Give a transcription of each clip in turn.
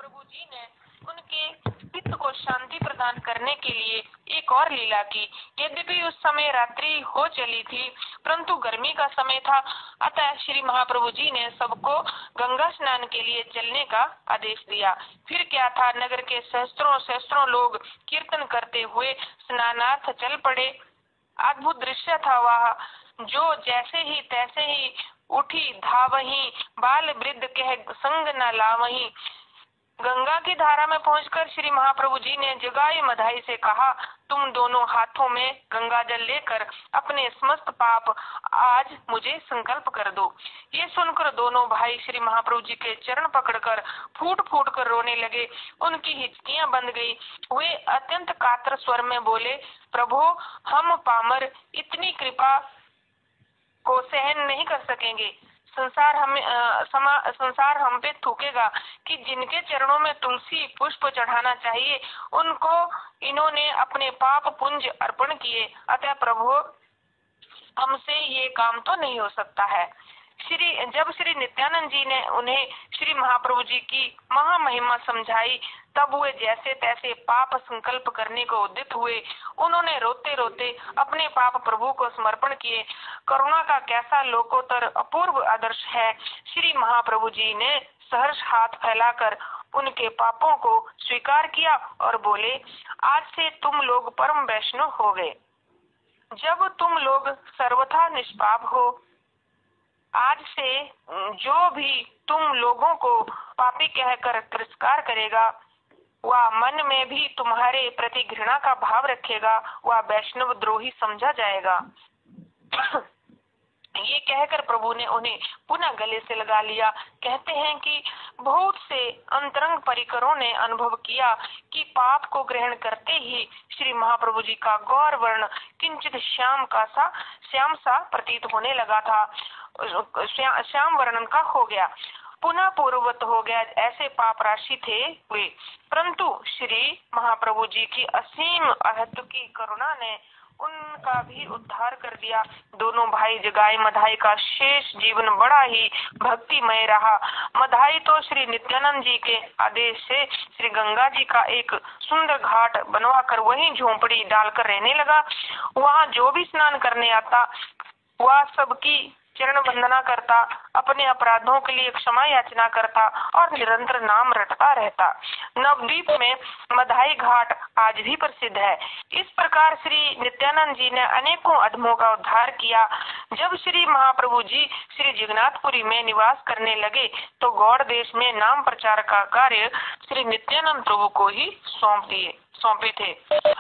महाप्रभु जी ने उनके चित्त को शांति प्रदान करने के लिए एक और लीला की। यद्यपि उस समय रात्रि हो चली थी, परंतु गर्मी का समय था, अतः श्री महाप्रभु जी ने सबको गंगा स्नान के लिए चलने का आदेश दिया। फिर क्या था, नगर के सहस्त्रों सहस्त्रों लोग कीर्तन करते हुए स्नानार्थ चल पड़े। अद्भुत दृश्य था वह, जो जैसे ही तैसे ही उठी धावही, बाल वृद्ध कह संग न लावही। गंगा की धारा में पहुंचकर श्री महाप्रभु जी ने जगाई मधाई से कहा, तुम दोनों हाथों में गंगा जल लेकर अपने समस्त पाप आज मुझे संकल्प कर दो। ये सुनकर दोनों भाई श्री महाप्रभु जी के चरण पकड़कर फूट फूट कर रोने लगे। उनकी हिचकियां बंद गई। वे अत्यंत कातर स्वर में बोले, प्रभु, हम पामर इतनी कृपा को सहन नहीं कर सकेंगे। संसार हम पे थूकेगा कि जिनके चरणों में तुलसी पुष्प चढ़ाना चाहिए, उनको इन्होंने अपने पाप पुंज अर्पण किए। अतः प्रभु, हमसे ये काम तो नहीं हो सकता है। जब श्री नित्यानंद जी ने उन्हें श्री महाप्रभु जी की महामहिमा समझाई, तब वे जैसे तैसे पाप संकल्प करने को उद्यत हुए। उन्होंने रोते रोते अपने पाप प्रभु को समर्पण किए। करुणा का कैसा लोकोत्तर अपूर्व आदर्श है। श्री महाप्रभु जी ने सहर्ष हाथ फैलाकर उनके पापों को स्वीकार किया और बोले, आज से तुम लोग परम वैष्णव हो गए। जब तुम लोग सर्वथा निष्पाप हो, आज से जो भी तुम लोगों को पापी कहकर तिरस्कार करेगा, वह मन में भी तुम्हारे प्रति घृणा का भाव रखेगा, वह वैष्णव द्रोही समझा जाएगा। ये कहकर प्रभु ने उन्हें पुनः गले से लगा लिया। कहते हैं कि बहुत से अंतरंग परिकरों ने अनुभव किया कि पाप को ग्रहण करते ही श्री महाप्रभु जी का गौर वर्ण किंचित श्याम सा प्रतीत होने लगा था। श्याम वर्णन का हो गया, पुनः पूर्ववत हो गया। ऐसे पाप राशि थे वे, परंतु श्री महाप्रभु जी की असीम अहेतुकी करुणा ने उनका भी उद्धार कर दिया। दोनों भाई जगाई मधाई का शेष जीवन बड़ा ही भक्तिमय रहा। मधाई तो श्री नित्यानंद जी के आदेश से श्री गंगा जी का एक सुंदर घाट बनवाकर वहीं झोंपड़ी डालकर रहने लगा। वहाँ जो भी स्नान करने आता, वह सबकी चरण वंदना करता, अपने अपराधों के लिए क्षमा याचना करता और निरंतर नाम रटता रहता। नवद्वीप में मधाई घाट आज भी प्रसिद्ध है। इस प्रकार श्री नित्यानंद जी ने अनेकों अधमों का उद्धार किया। जब श्री महाप्रभु जी श्री जगन्नाथपुरी में निवास करने लगे, तो गौड़ देश में नाम प्रचार का कार्य श्री नित्यानंद प्रभु को ही सौंपे थे।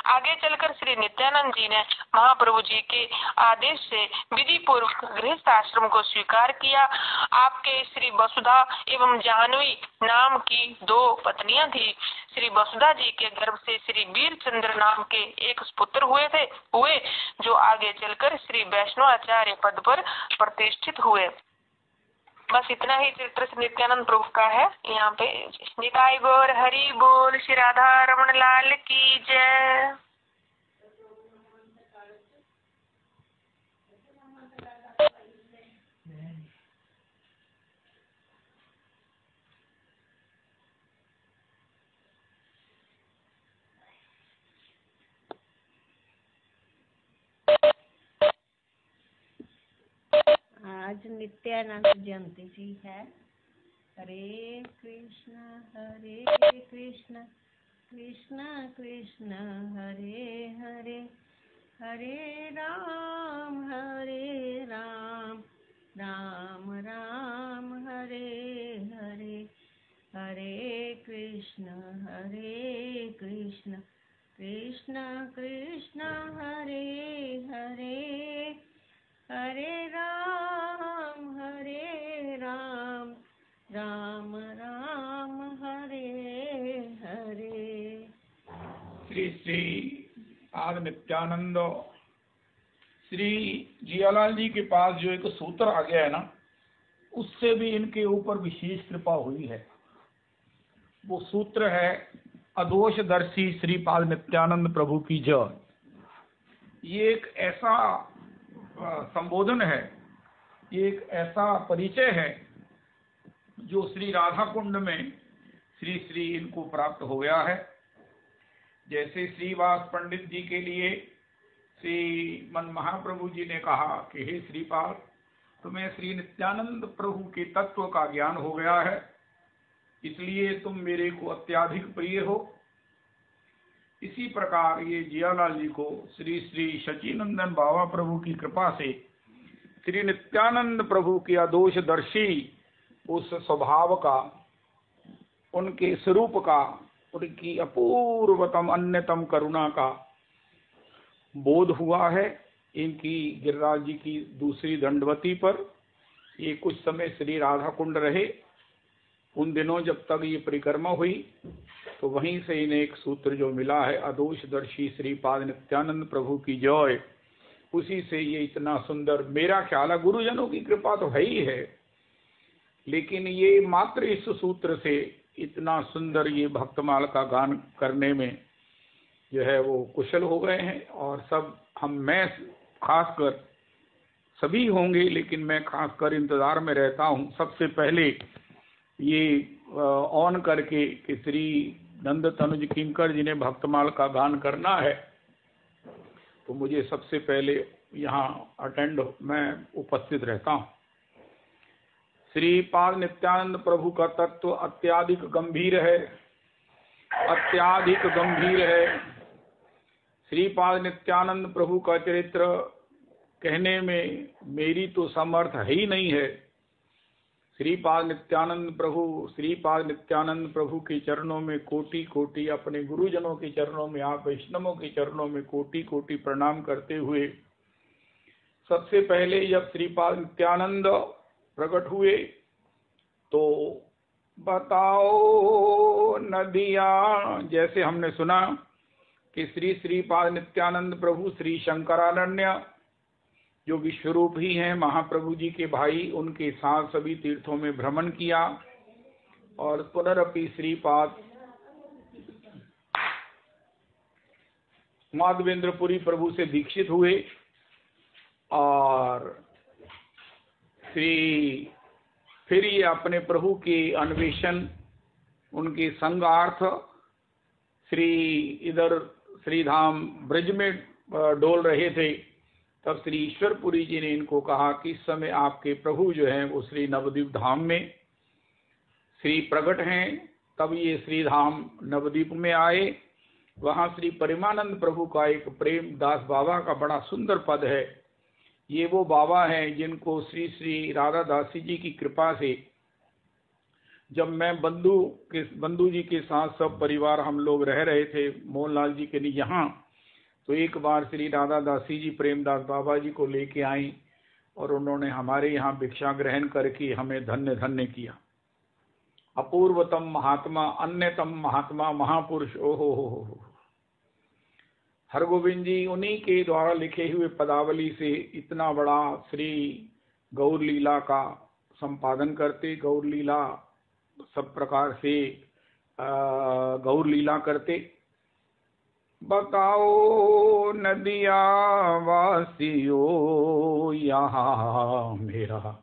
आगे चलकर श्री नित्यानंद जी ने महाप्रभु जी के आदेश से विधि पूर्वक गृहस्थ आश्रम को स्वीकार किया। आपके श्री वसुधा एवं जाह्नवी नाम की 2 पत्नियां थी। श्री वसुधा जी के गर्भ से श्री वीरचंद्र नाम के एक पुत्र हुए, जो आगे चलकर श्री वैष्णवाचार्य पद पर प्रतिष्ठित हुए। बस इतना ही चरित्र श्री नित्यानंद प्रभु का है। यहाँ पे निताई गौर हरि बोल, श्री राधा रमण लाल की जय। आज नित्यानंद जयंती जी है। हरे कृष्ण कृष्ण कृष्ण हरे हरे, हरे राम राम राम हरे हरे, हरे कृष्ण कृष्ण कृष्ण हरे हरे, हरे राम राम राम हरे हरे। श्री श्री आद नित्यानंद श्री जियालाल जी के पास जो एक सूत्र आ गया है ना, उससे भी इनके ऊपर विशेष कृपा हुई है। वो सूत्र है, अदोषदर्शी श्रीपाद नित्यानंद प्रभु की जय। ये एक ऐसा संबोधन है, ये एक ऐसा परिचय है जो श्री राधा कुंड में श्री श्री इनको प्राप्त हो गया है। जैसे श्रीवास पंडित जी के लिए श्री मन महाप्रभु जी ने कहा कि हे श्रीपाद, तुम्हें श्री नित्यानंद प्रभु के तत्व का ज्ञान हो गया है, इसलिए तुम मेरे को अत्याधिक प्रिय हो। इसी प्रकार ये जियालाल जी को श्री श्री सच्चिनंदन बाबा प्रभु की कृपा से श्री नित्यानंद प्रभु की अदोषदर्शी उस स्वभाव का, उनके स्वरूप का, उनकी अपूर्वतम अन्यतम करुणा का बोध हुआ है। इनकी गिरिराज जी की दूसरी दंडवती पर ये कुछ समय श्री राधा कुंड रहे। उन दिनों जब तक ये परिक्रमा हुई तो वहीं से इन्हें एक सूत्र जो मिला है, अदोषदर्शी श्रीपाद नित्यानंद प्रभु की जय, उसी से ये इतना सुंदर, मेरा ख्याल है गुरुजनों की कृपा तो है ही है, लेकिन ये मात्र इस सूत्र से इतना सुंदर ये भक्तमाल का गान करने में जो है वो कुशल हो गए हैं। और सब मैं खासकर, सभी होंगे लेकिन मैं खासकर इंतजार में रहता हूँ सबसे पहले ये ऑन करके कि श्री नंद तनुज किंकर जी ने भक्तमाल का गान करना है, तो मुझे सबसे पहले यहाँ मैं उपस्थित रहता हूँ। श्रीपाद नित्यानंद प्रभु का तत्व अत्याधिक गंभीर है, अत्याधिक गंभीर है। श्रीपाद नित्यानंद प्रभु का चरित्र कहने में मेरी तो समर्थ है ही नहीं है। श्रीपाद नित्यानंद प्रभु के चरणों में कोटि कोटि, अपने गुरुजनों के चरणों में, आप वैष्णवों के चरणों में कोटि कोटि प्रणाम करते हुए, सबसे पहले जब श्रीपाद नित्यानंद प्रकट हुए तो बताओ नदिया, जैसे हमने सुना कि श्रीपाद नित्यानंद प्रभु श्री शंकरानन्य जो विश्वरूप ही हैं, महाप्रभु जी के भाई, उनके साथ सभी तीर्थों में भ्रमण किया और पुनरपि श्रीपाद माधवेंद्रपुरी प्रभु से दीक्षित हुए और फिर ये अपने प्रभु के अन्वेषण, उनके संगार्थ इधर श्रीधाम ब्रज में डोल रहे थे। तब श्री ईश्वरपुरी जी ने इनको कहा कि इस समय आपके प्रभु जो हैं वो श्री नवद्वीप धाम में श्री प्रकट हैं। तब ये श्रीधाम नवद्वीप में आए। वहाँ श्री परिमानंद प्रभु का एक प्रेम दास बाबा का बड़ा सुंदर पद है। ये वो बाबा हैं जिनको श्री श्री राधा दासी जी की कृपा से, जब मैं बंधु जी के साथ सब परिवार हम लोग रह रहे थे मोहनलाल जी के यहाँ, तो एक बार श्री राधा दासी जी प्रेमदास बाबा जी को लेके आई और उन्होंने हमारे यहाँ भिक्षा ग्रहण करके हमें धन्य धन्य किया। अपूर्वतम महात्मा, अन्यतम महात्मा, महापुरुष, ओहो हो। हरगोविंद जी उन्हीं के द्वारा लिखे हुए पदावली से इतना बड़ा श्री गौर लीला का संपादन करते, गौर लीला सब प्रकार से गौर लीला करते। बताओ नदिया वासियों यहाँ मेरा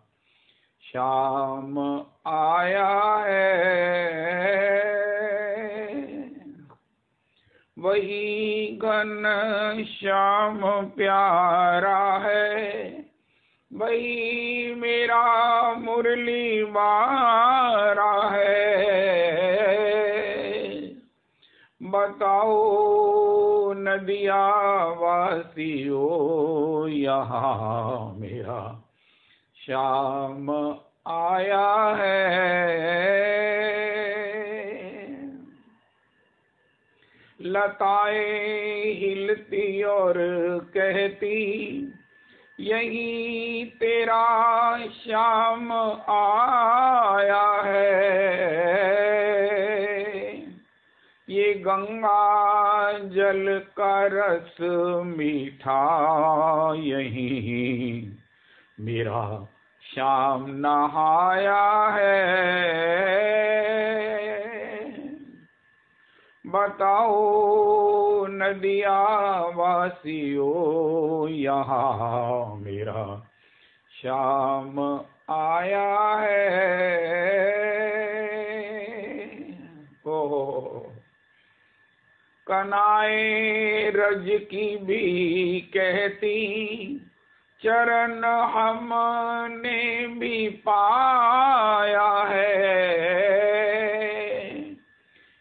श्याम आया है, वही घन श्याम प्यारा है, वही मेरा मुरली मारा है। बताओ नदिया वासियों यहाँ मेरा श्याम आया है। लताएं हिलती और कहती यही तेरा श्याम आया है। ये गंगा जल का रस मीठा यही मेरा श्याम नहाया है। बताओ नदिया वासियों यहाँ मेरा श्याम आया है। कनाए रज की भी कहती, चरण हमने भी पाया है।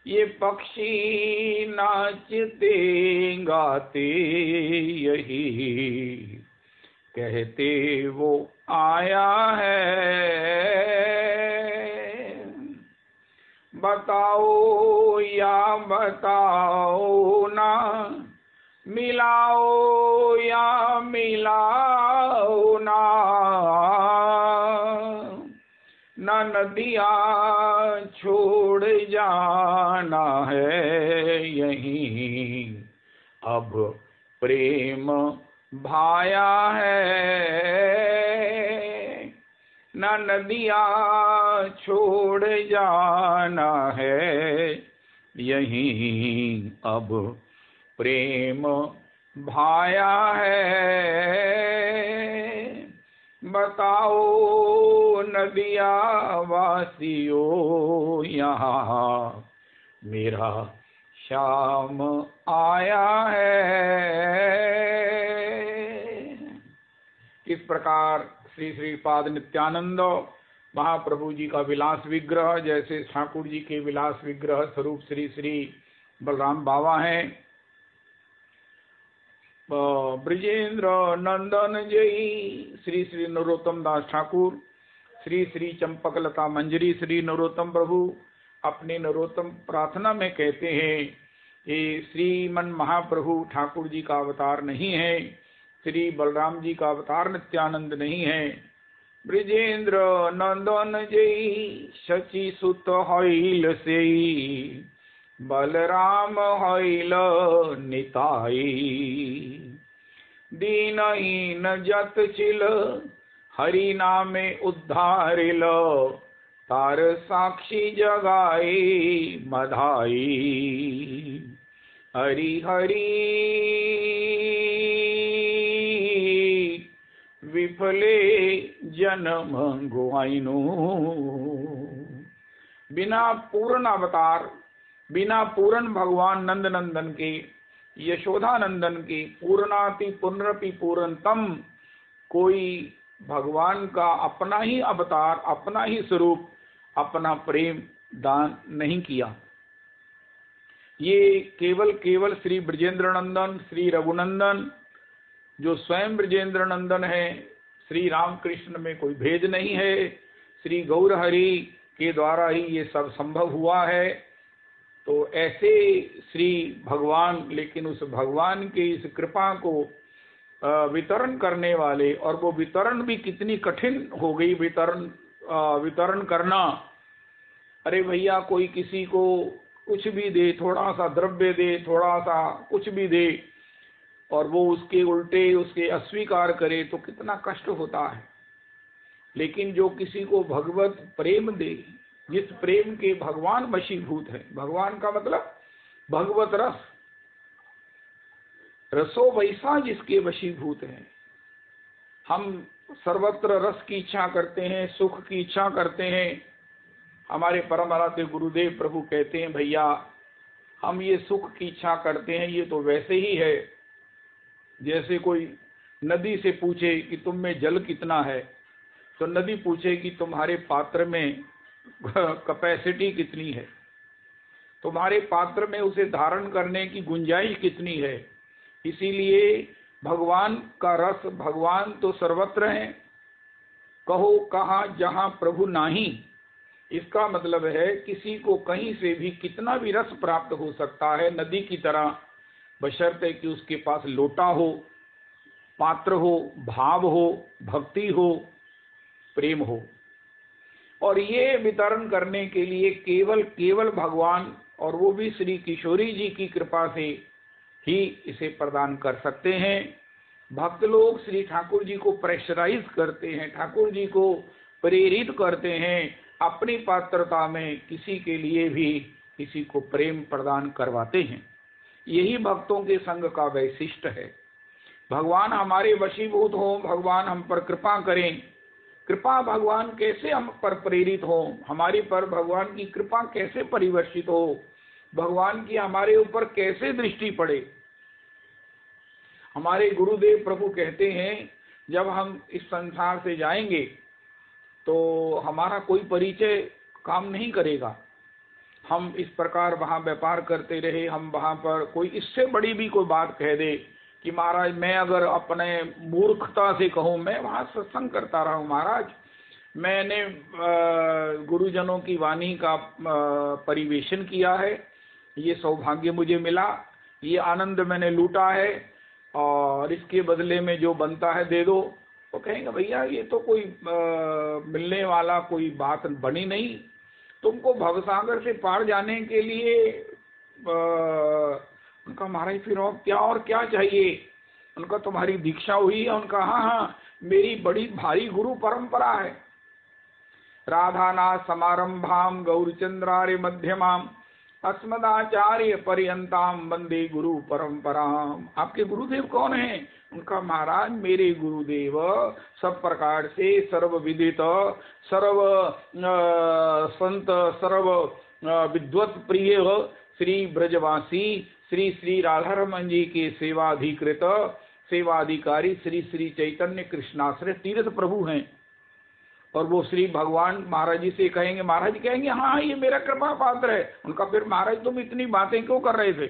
ये पक्षी नाचते गाते यही कहते वो आया है। बताओ या बताओ ना, मिलाओ या मिलाओ ना, न नदियाँ छोड़ जाना है यहीं, अब प्रेम भाया है। न नदियाँ छोड़ जाना है यहीं, अब प्रेम भाया है। बताओ नदिया वासियों यहाँ, मेरा श्याम आया है। इस प्रकार श्री श्रीपाद नित्यानंद महाप्रभु जी का विलास विग्रह, जैसे ठाकुर जी के विलास विग्रह स्वरूप श्री श्री बलराम बाबा हैं, ब्रजेंद्र नंदन जयी श्री श्री नरोत्तम दास ठाकुर, श्री श्री चंपकलता मंजरी श्री नरोत्तम प्रभु अपने नरोत्तम प्रार्थना में कहते हैं, ये श्रीमन महाप्रभु ठाकुर जी का अवतार नहीं है, श्री बलराम जी का अवतार नित्यानंद नहीं है। ब्रजेंद्र नंदन जयी शची सुत हईल से, बलराम हईल निताई, दीनहीन जत चिल हरि नामे उद्धारिल, तार साक्षी जगाई मधाई। हरि हरि विफले जन्म गुआइनु। बिना पूर्ण अवतार, बिना पूर्ण भगवान नंद नंदन के, यशोदा नंदन के, पूर्णाति पुनरपि पूर्णतम कोई भगवान का अपना ही अवतार, अपना ही स्वरूप, अपना प्रेम दान नहीं किया। ये केवल केवल श्री ब्रजेंद्र नंदन, श्री रघुनंदन जो स्वयं ब्रजेंद्र नंदन है, श्री रामकृष्ण में कोई भेद नहीं है, श्री गौर हरि के द्वारा ही ये सब संभव हुआ है। तो ऐसे श्री भगवान, लेकिन उस भगवान के इस कृपा को वितरण करने वाले, और वो वितरण भी कितनी कठिन हो गई वितरण करना। अरे भैया, कोई किसी को कुछ भी दे, थोड़ा सा द्रव्य दे, थोड़ा सा कुछ भी दे, और वो उसके उल्टे उसके अस्वीकार करे तो कितना कष्ट होता है। लेकिन जो किसी को भगवत प्रेम दे, जिस प्रेम के भगवान वशीभूत है, भगवान का मतलब भगवत रस, रसो वैसा जिसके वशीभूत है। हम सर्वत्र रस की इच्छा करते हैं, सुख की इच्छा करते हैं। हमारे परम आराध्य गुरुदेव प्रभु कहते हैं, भैया हम ये सुख की इच्छा करते हैं, ये तो वैसे ही है जैसे कोई नदी से पूछे कि तुम में जल कितना है, तो नदी पूछे कि तुम्हारे पात्र में कैपेसिटी कितनी है, तुम्हारे पात्र में उसे धारण करने की गुंजाइश कितनी है। इसीलिए भगवान का रस, भगवान तो सर्वत्र है, कहो कहाँ जहाँ प्रभु नाही। इसका मतलब है किसी को कहीं से भी कितना भी रस प्राप्त हो सकता है, नदी की तरह, बशर्ते कि उसके पास लोटा हो, पात्र हो, भाव हो, भक्ति हो, प्रेम हो। और ये वितरण करने के लिए केवल केवल भगवान, और वो भी श्री किशोरी जी की कृपा से ही इसे प्रदान कर सकते हैं। भक्त लोग श्री ठाकुर जी को प्रेशराइज करते हैं, ठाकुर जी को प्रेरित करते हैं, अपनी पात्रता में किसी के लिए भी किसी को प्रेम प्रदान करवाते हैं। यही भक्तों के संग का वैशिष्ट है। भगवान हमारे वशीभूत हो, भगवान हम पर कृपा करें। कृपा भगवान कैसे हम पर प्रेरित हो, हमारी पर भगवान की कृपा कैसे परिवर्षित हो, भगवान की हमारे ऊपर कैसे दृष्टि पड़े। हमारे गुरुदेव प्रभु कहते हैं जब हम इस संसार से जाएंगे तो हमारा कोई परिचय काम नहीं करेगा। हम इस प्रकार वहां व्यापार करते रहे, हम वहां पर कोई इससे बड़ी भी कोई बात कह दे कि महाराज मैं अगर अपने मूर्खता से कहूँ, मैं वहां सत्संग करता रहा हूँ महाराज, मैंने गुरुजनों की वाणी का परिवेशन किया है, ये सौभाग्य मुझे मिला, ये आनंद मैंने लूटा है, और इसके बदले में जो बनता है दे दो। तो कहेंगे भैया ये तो कोई मिलने वाला कोई बात बनी नहीं, तुमको भवसागर से पार जाने के लिए उनका महाराज फिर और क्या चाहिए। उनका तुम्हारी दीक्षा हुई है। उनका हाँ, मेरी बड़ी भारी गुरु परंपरा है। राधानाथ समारंभाम गौरचंद्रार्य मध्यमाम अस्मदाचार्य पर्यंताम वंदे गुरु परंपराम। आपके गुरुदेव कौन हैं? उनका महाराज मेरे गुरुदेव सब प्रकार से सर्व विदित, सर्व संत, सर्व विद्वत प्रिय श्री ब्रजवासी श्री श्री राधा रमन जी के सेवाधिकृत सेवाधिकारी श्री श्री चैतन्य कृष्णाश्रय तीर्थ प्रभु हैं। और वो श्री भगवान महाराज जी से कहेंगे, महाराज कहेंगे हाँ ये मेरा कृपा पात्र है। उनका फिर महाराज तुम इतनी बातें क्यों कर रहे थे?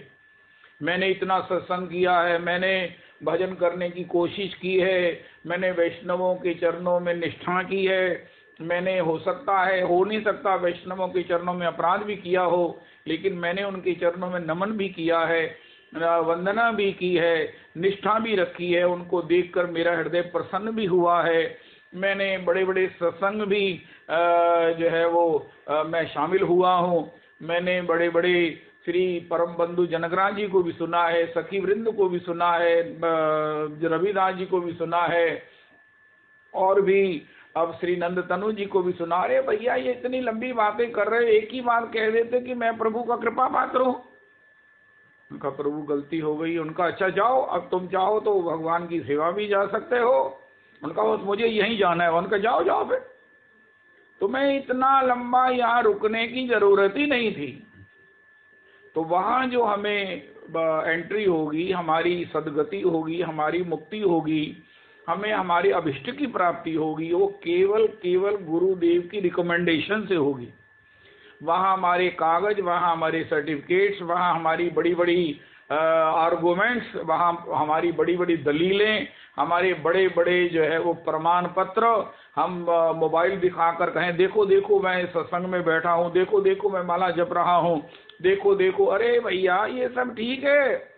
मैंने इतना सत्संग किया है, मैंने भजन करने की कोशिश की है, मैंने वैष्णवों के चरणों में निष्ठा की है, मैंने हो सकता है, हो नहीं सकता वैष्णवों के चरणों में अपराध भी किया हो, लेकिन मैंने उनके चरणों में नमन भी किया है, वंदना भी की है, निष्ठा भी रखी है, उनको देखकर मेरा हृदय प्रसन्न भी हुआ है। मैंने बड़े बड़े सत्संग भी जो है वो मैं शामिल हुआ हूँ। मैंने बड़े बड़े श्री परम बंधु जनकराज जी को भी सुना है, सखी वृंद को भी सुना है, रविदास जी को भी सुना है, और भी अब श्री नंद तनु जी को भी सुना। अरे भैया ये इतनी लंबी बातें कर रहे, एक ही बात कह देते कि मैं प्रभु का कृपा पात्र हूँ। उनका प्रभु गलती हो गई। उनका अच्छा जाओ, अब तुम चाहो तो भगवान की सेवा भी जा सकते हो। उनका बस मुझे यहीं जाना है। उनका जाओ जाओ फिर, तुम्हें इतना लंबा यहाँ रुकने की जरूरत ही नहीं थी। तो वहाँ जो हमें एंट्री होगी, हमारी सदगति होगी, हमारी मुक्ति होगी, हमें हमारे अभिष्ट की प्राप्ति होगी, वो केवल केवल गुरुदेव की रिकमेंडेशन से होगी। वहाँ हमारे कागज, वहाँ हमारे सर्टिफिकेट्स, वहाँ हमारी बड़ी बड़ी आर्गुमेंट्स, वहाँ हमारी बड़ी बड़ी दलीलें, हमारे बड़े बड़े जो है वो प्रमाण पत्र, हम मोबाइल दिखाकर कहें देखो देखो मैं सत्संग में बैठा हूँ, देखो देखो मैं माला जप रहा हूँ, देखो देखो। अरे भैया ये सब ठीक है,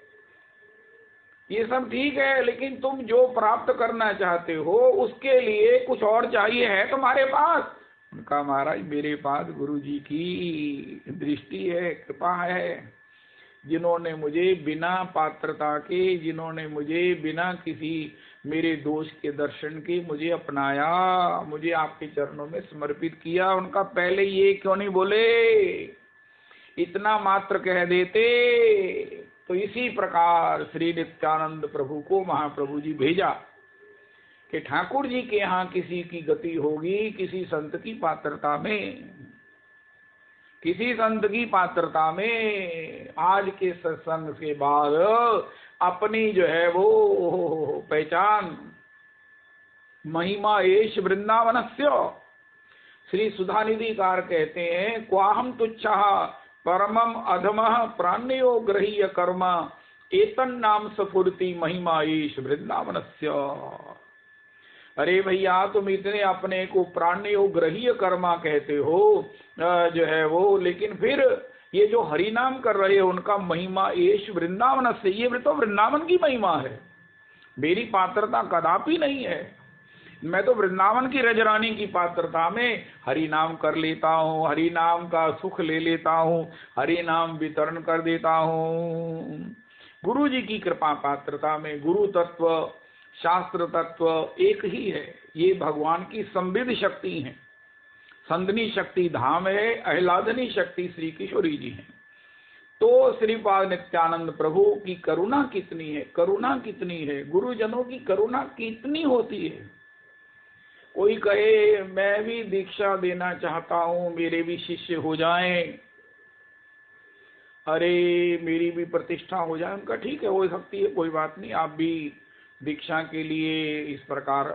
ये सब ठीक है, लेकिन तुम जो प्राप्त करना चाहते हो उसके लिए कुछ और चाहिए है तुम्हारे पास। उनका महाराज मेरे पास गुरु जी की दृष्टि है, कृपा है, जिन्होंने मुझे बिना पात्रता के, जिन्होंने मुझे बिना किसी मेरे दोष के दर्शन के मुझे अपनाया, मुझे आपके चरणों में समर्पित किया। उनका पहले ये क्यों नहीं बोले, इतना मात्र कह देते। तो इसी प्रकार श्री नित्यानंद प्रभु को महाप्रभु जी भेजा कि ठाकुर जी के यहाँ किसी की गति होगी, किसी संत की पात्रता में, किसी संत की पात्रता में। आज के सत्संग के बाद अपनी जो है वो पहचान, महिमा एश वृंदावनस्य। श्री सुधानिधिकार कहते हैं, क्वाहम तुच्छा परमम अधमः प्राण्यो गृह्य कर्म एतन नाम सफुर्ति महिमा एश वृंदावनस्य। अरे भैया तुम इतने अपने को प्राण्यो गृह्य कर्मा कहते हो जो है वो, लेकिन फिर ये जो हरि नाम कर रहे हो उनका महिमा एश वृंदावन से, ये तो वृंदावन की महिमा है, मेरी पात्रता कदापि नहीं है। मैं तो वृंदावन की रजरानी की पात्रता में हरि नाम कर लेता हूँ, हरि नाम का सुख ले लेता हूँ, हरि नाम वितरण कर देता हूँ। गुरु जी की कृपा पात्रता में गुरु तत्व, शास्त्र तत्व एक ही है। ये भगवान की संविद शक्ति है। संदनी शक्ति धाम है, आह्लादनी शक्ति श्री किशोरी जी है। तो श्रीपाद नित्यानंद प्रभु की करुणा कितनी है, करुणा कितनी है, गुरुजनों की करुणा कितनी होती है। कोई कहे मैं भी दीक्षा देना चाहता हूँ, मेरे भी शिष्य हो जाएं। अरे मेरी भी प्रतिष्ठा हो जाए। उनका ठीक है, हो सकती है, कोई बात नहीं, आप भी दीक्षा के लिए इस प्रकार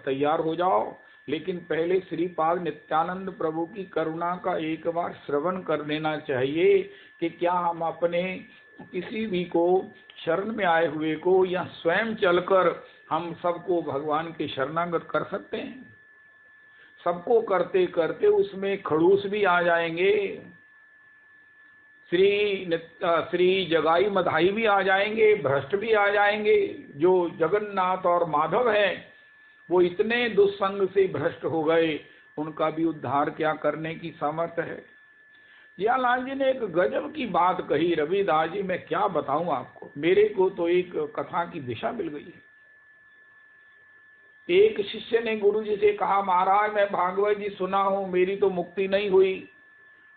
तैयार हो जाओ, लेकिन पहले श्रीपाद नित्यानंद प्रभु की करुणा का एक बार श्रवण कर लेना चाहिए कि क्या हम अपने किसी भी को शरण में आए हुए को या स्वयं चलकर हम सबको भगवान के शरणागत कर सकते हैं। सबको करते करते उसमें खड़ूस भी आ जाएंगे, श्री जगाई मधाई भी आ जाएंगे, भ्रष्ट भी आ जाएंगे। जो जगन्नाथ और माधव है वो इतने दुस्संग से भ्रष्ट हो गए, उनका भी उद्धार क्या करने की सामर्थ्य है। जियालाल जी ने एक गजब की बात कही, रविदास जी, मैं क्या बताऊं आपको, मेरे को तो एक कथा की दिशा मिल गई है। एक शिष्य ने गुरु जी से कहा, महाराज मैं भागवत जी सुना हूं, मेरी तो मुक्ति नहीं हुई।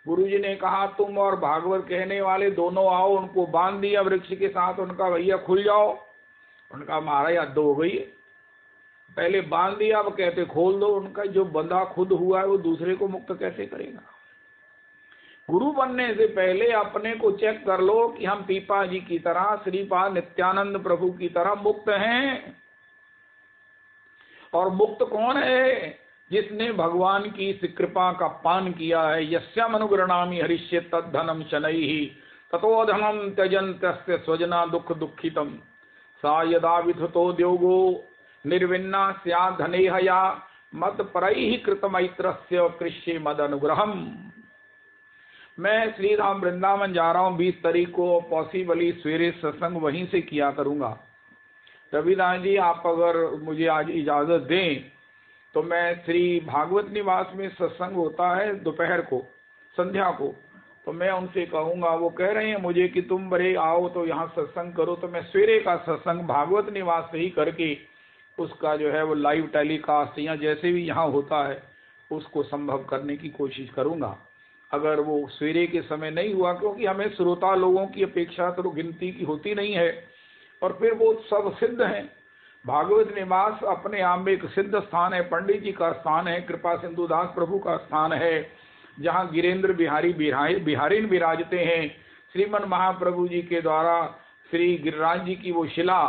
गुरु जी ने कहा, तुम और भागवत कहने वाले दोनों आओ, उनको बांध दिया वृक्ष के साथ, उनका भैया खुल जाओ। उनका महाराज हद हो गई है, पहले बांध दिया, अब कहते खोल दो। उनका जो बंधा खुद हुआ है वो दूसरे को मुक्त कैसे करेगा। गुरु बनने से पहले अपने को चेक कर लो कि हम पीपा जी की तरह, श्रीपाद नित्यानंद प्रभु की तरह मुक्त हैं। और मुक्त कौन है? जिसने भगवान की इस कृपा का पान किया है। यस्याम अनुगृणामि हरिष्ये तद्धनम शनैहि ततो धनम त्यजन तस्य स्वजना दुख दुखितम सा यदा विधुतो द्योगो निर्विन्ना स्यात् धनेहया मत परैहि कृतमैत्रस्य कृष्ये मद अनुग्रहम। मैं श्रीधाम वृंदावन जा रहा हूँ 20 तारीख को, पॉसिबली सवेरे सत्संग वहीं से किया करूंगा। रविदास जी आप अगर मुझे आज इजाजत दें तो मैं श्री भागवत निवास में सत्संग होता है दोपहर को, संध्या को, तो मैं उनसे कहूंगा, वो कह रहे हैं मुझे कि तुम बड़े आओ तो यहाँ सत्संग करो, तो मैं सवेरे का सत्संग भागवत निवास से ही करके उसका जो है वो लाइव टेलीकास्ट या जैसे भी यहाँ होता है उसको संभव करने की कोशिश करूंगा। अगर वो सवेरे के समय नहीं हुआ, क्योंकि हमें श्रोता लोगों की अपेक्षा तो गिनती की होती नहीं है, और फिर वो सब सिद्ध हैं। भागवत निवास अपने आप में एक सिद्ध स्थान है, पंडित जी का स्थान है, कृपा सिंधुदास प्रभु का स्थान है, जहाँ गिरेंद्र बिहारी बिहारीन विराजते हैं। श्रीमन महाप्रभु जी के द्वारा श्री गिरिराज जी की वो शिला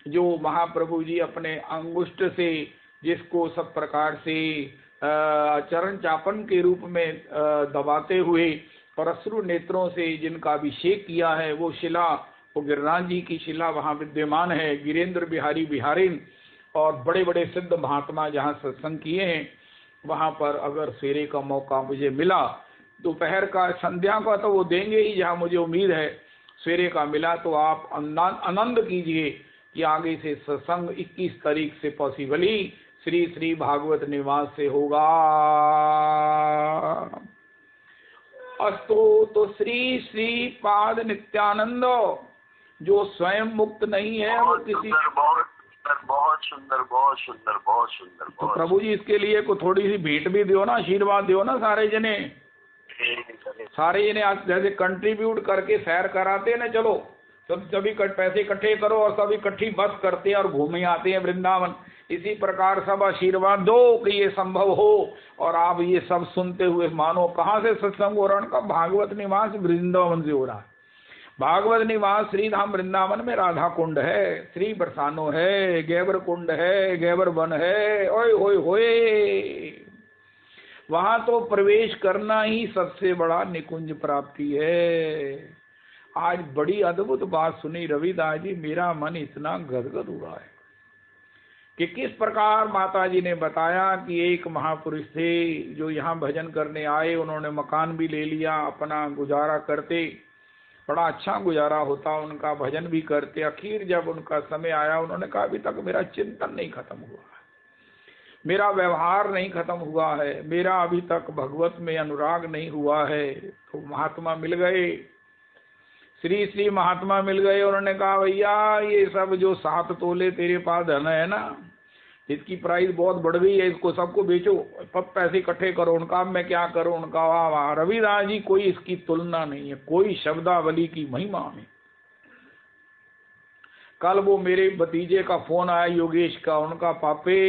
जो महाप्रभु जी अपने अंगुष्ठ से, जिसको सब प्रकार से चरण चापन के रूप में दबाते हुए और अश्रु नेत्रों से जिनका अभिषेक किया है, वो शिला, वो गिरिराज जी की शिला वहाँ विद्यमान है। गिरेंद्र बिहारी बिहारीन और बड़े बड़े सिद्ध महात्मा जहाँ सत्संग किए हैं, वहाँ पर अगर सवेरे का मौका मुझे मिला, दोपहर का संध्या का तो वो देंगे ही, जहाँ मुझे उम्मीद है सवेरे का मिला, तो आप आनंद कीजिए कि आगे से सत्संग 21 तारीख से पॉसिबली श्री श्री भागवत निवास से होगा। अस्तु। तो श्री श्री पाद नित्यानंद जो स्वयं मुक्त नहीं है, वो किसी बहुत सुंदर बहुत सुंदर बहुत सुंदर। तो प्रभु जी इसके लिए को थोड़ी सी भेंट भी दियो ना, आशीर्वाद दियो ना सारे जने। सारे जने आज जैसे कंट्रीब्यूट करके सैर कराते ना, चलो सब सभी पैसे इकट्ठे करो और सब इकट्ठी बस करते हैं और घूमे आते हैं वृंदावन। इसी प्रकार सब आशीर्वाद दो कि ये संभव हो। और आप ये सब सुनते हुए मानो कहाँ से सत्संग हो रहा है? भागवत निवास वृंदावन से हो रहा है। भागवत निवास श्रीधाम वृंदावन में राधा कुंड है, श्री बरसानो है, गैबर कुंड है, गैबर वन है, ओए होए होए, वहां तो प्रवेश करना ही सबसे बड़ा निकुंज प्राप्ति है। आज बड़ी अद्भुत बात सुनी रविदास जी, मेरा मन इतना गदगद हुआ है कि किस प्रकार माता जी ने बताया कि एक महापुरुष थे जो यहाँ भजन करने आए, उन्होंने मकान भी ले लिया, अपना गुजारा करते, बड़ा अच्छा गुजारा होता उनका, भजन भी करते। आखिर जब उनका समय आया, उन्होंने कहा अभी तक मेरा चिंतन नहीं खत्म हुआ है, मेरा व्यवहार नहीं खत्म हुआ है, मेरा अभी तक भगवत में अनुराग नहीं हुआ है। तो महात्मा मिल गए, श्री श्री महात्मा मिल गए। उन्होंने कहा भैया ये सब जो 7 तोले तेरे पास धन है ना, इसकी प्राइस बहुत बढ़ गई है, इसको सबको बेचो, सब पैसे इकट्ठे करो। उनका मैं क्या करूं? उनका वाह वाह रविदास जी, कोई इसकी तुलना नहीं है, कोई शब्दावली की महिमा नहीं। कल वो मेरे भतीजे का फोन आया योगेश का, उनका पापे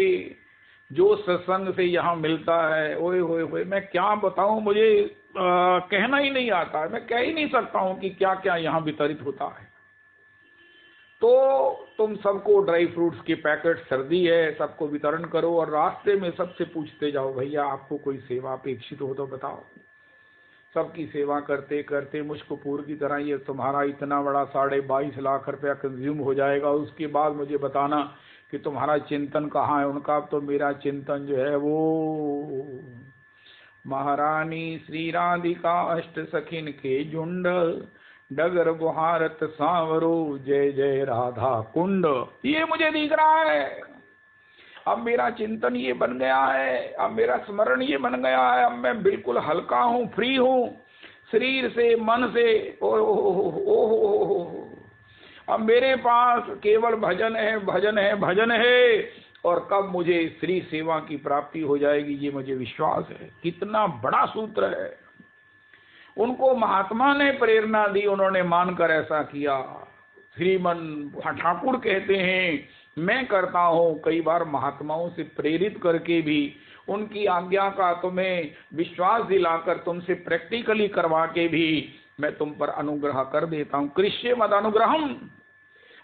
जो सत्संग से यहाँ मिलता है, ओए होए होए, मैं क्या बताऊं, मुझे कहना ही नहीं आता है, मैं कह ही नहीं सकता हूं कि क्या क्या यहाँ वितरित होता है। तो तुम सबको ड्राई फ्रूट्स के पैकेट, सर्दी है, सबको वितरण करो और रास्ते में सबसे पूछते जाओ, भैया आपको कोई सेवा अपेक्षित हो तो बताओ। सबकी सेवा करते करते मुझको की तरह ये तुम्हारा इतना बड़ा 22.5 लाख रुपया कंज्यूम हो जाएगा। उसके बाद मुझे बताना कि तुम्हारा चिंतन कहाँ है उनका। तो मेरा चिंतन जो है वो महारानी श्री राधिका अष्ट सखिन के झुंड, डगर बुहारत सांवरो, जय जय राधा कुंड, ये मुझे दिख रहा है। अब मेरा चिंतन ये बन गया है, अब मेरा स्मरण ये बन गया है, अब मैं बिल्कुल हल्का हूँ, फ्री हूँ शरीर से, मन से। ओह, अब मेरे पास केवल भजन है, भजन है, भजन है। और कब मुझे श्री सेवा की प्राप्ति हो जाएगी ये मुझे विश्वास है। कितना बड़ा सूत्र है। उनको महात्मा ने प्रेरणा दी, उन्होंने मानकर ऐसा किया। श्रीमन ठाकुर कहते हैं मैं करता हूँ, कई बार महात्माओं से प्रेरित करके भी उनकी आज्ञा का तुम्हें विश्वास दिलाकर तुमसे प्रैक्टिकली करवा के भी मैं तुम पर अनुग्रह कर देता हूँ। कृष्य मद अनुग्रहम।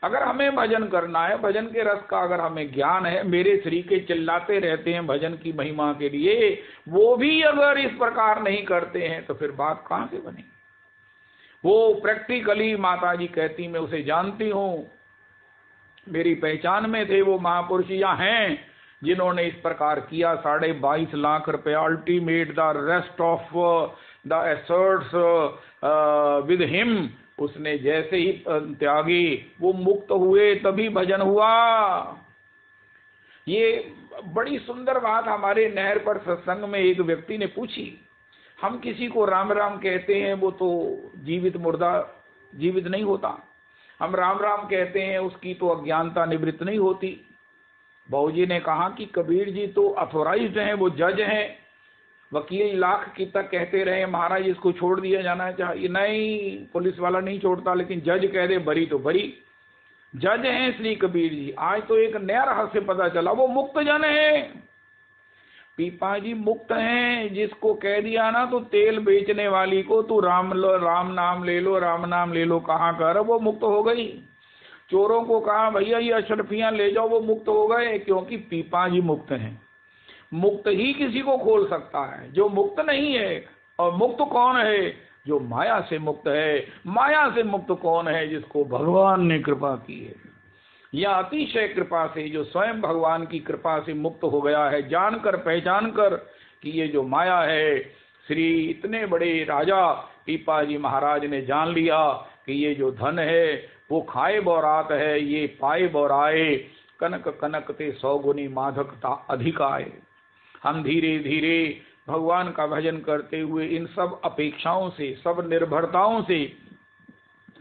अगर हमें भजन करना है, भजन के रस का अगर हमें ज्ञान है, मेरे श्री के चिल्लाते रहते हैं भजन की महिमा के लिए, वो भी अगर इस प्रकार नहीं करते हैं तो फिर बात कहाँ से बनेगी। वो प्रैक्टिकली माता जी कहती, मैं उसे जानती हूँ, मेरी पहचान में थे वो महापुरुष या हैं जिन्होंने इस प्रकार किया। 22.5 लाख रुपया, ultimate the rest of the assets with him. उसने जैसे ही त्यागी, वो मुक्त हुए, तभी भजन हुआ। ये बड़ी सुंदर बात हमारे नहर पर सत्संग में एक व्यक्ति ने पूछी। हम किसी को राम राम कहते हैं, वो तो जीवित मुर्दा जीवित नहीं होता। हम राम राम कहते हैं, उसकी तो अज्ञानता निवृत्त नहीं होती। बाबूजी ने कहा कि कबीर जी तो अथोराइज्ड हैं, वो जज हैं, वकील लाख की तक कहते रहे महाराज इसको छोड़ दिया जाना चाहिए, नहीं पुलिस वाला नहीं छोड़ता, लेकिन जज कह दे बरी तो बरी। जज हैं श्री कबीर जी। आज तो एक नया रहस्य पता चला, वो मुक्त जन है। पीपा जी मुक्त हैं। जिसको कह दिया ना तो तेल बेचने वाली को तू राम नाम ले लो, राम नाम ले लो, कहाँ कर, वो मुक्त हो गई। चोरों को कहा भैया ये अशरफियां ले जाओ, वो मुक्त हो गए, क्योंकि पीपा जी मुक्त हैं। मुक्त ही किसी को खोल सकता है, जो मुक्त नहीं है। और मुक्त कौन है? जो माया से मुक्त है। माया से मुक्त कौन है? जिसको भगवान ने कृपा की है, या अतिशय कृपा से, जो स्वयं भगवान की कृपा से मुक्त हो गया है, जानकर पहचान कर कि ये जो माया है। श्री इतने बड़े राजा पीपा जी महाराज ने जान लिया कि ये जो धन है वो खाए बौरात है, ये पाए बौराए, कनक कनक ते 100 गुनी माधकता अधिक आए। हम धीरे धीरे भगवान का भजन करते हुए इन सब अपेक्षाओं से, सब निर्भरताओं से,